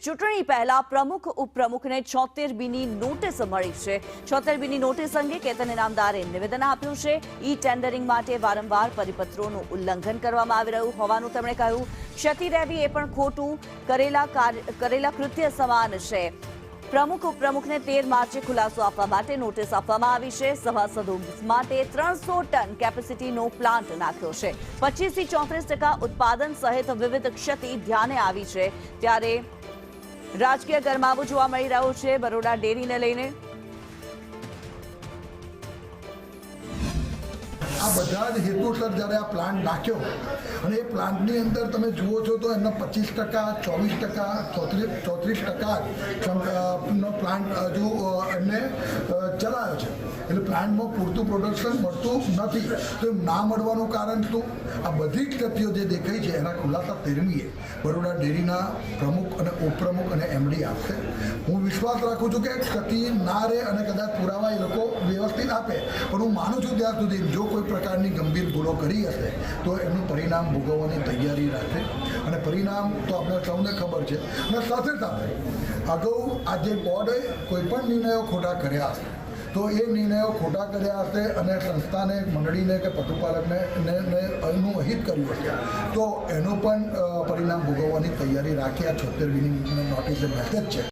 ચૂંટણી પહેલા પ્રમુખ ઉપપ્રમુખને 76 બીની નોટિસ મળી છે। 76 બીની નોટિસ અંગે કેતન ઇનામદારે નિવેદન આપ્યું છે। ઈ ટેન્ડરિંગ માટે વારંવાર પરિપત્રોનું ઉલ્લંઘન કરવામાં આવી રહ્યું હોવાનું તેમણે કહ્યું। ક્ષતિ રહેવી એ પણ ખોટું કરેલા કૃત્ય સમાન છે। પ્રમુખ ઉપપ્રમુખને 13 માર્ચે ખુલાસો આપવા માટે નોટિસ આપવામાં આવી છે। સભાસદો માટે 300 ટન કેપેસિટીનો પ્લાન્ટ નાખ્યો છે। 25 થી 34% ઉત્પાદન સહિત વિવિધ ક્ષતિ ધ્યાને આવી છે। ત્યારે રાજકીય ગરમાવો જોવા મળી રહ્યો છે બરોડા ડેરીને લઈને। આ બધા જ હેતુસર જ્યારે આ પ્લાન્ટ નાખ્યો અને એ પ્લાન્ટની અંદર તમે જુઓ છો તો એમનો 25%, 24%, 34% નો પ્લાન્ટ હજુ એમને ચલાવ્યો છે। એટલે પ્લાન્ટમાં પૂરતું પ્રોડક્શન મળતું નથી। તો એમ ના મળવાનું કારણ શું? આ બધી જ ક્ષતિઓ જે દેખાઈ છે એના ખુલાસા 13મીએ બરોડા ડેરીના પ્રમુખ અને ઉપપ્રમુખ અને એમડી આપશે। હું વિશ્વાસ રાખું છું કે ક્ષતિ ના રહે અને કદાચ પુરાવા એ લોકો વ્યવસ્થિત આપે, પણ હું માનું છું ત્યાં સુધી જો કોઈ પ્રકારની ગંભીર ભૂલો કરી હશે તો એનું પરિણામ ભોગવવાની તૈયારી રાખે। અને પરિણામ તો આપણે સૌને ખબર છે। અને સાથે સાથે અગાઉ આ જે બોર્ડે કોઈ પણ નિર્ણયો ખોટા કર્યા હશે તો એ નિર્ણયો ખોટા કર્યા હશે અને સંસ્થાને, મંડળીને કે પશુપાલકને એનું અહિત કર્યું હશે તો એનું પણ પરિણામ ભોગવવાની તૈયારી રાખી આ 76 બીની નોટિસ મેસેજ છે।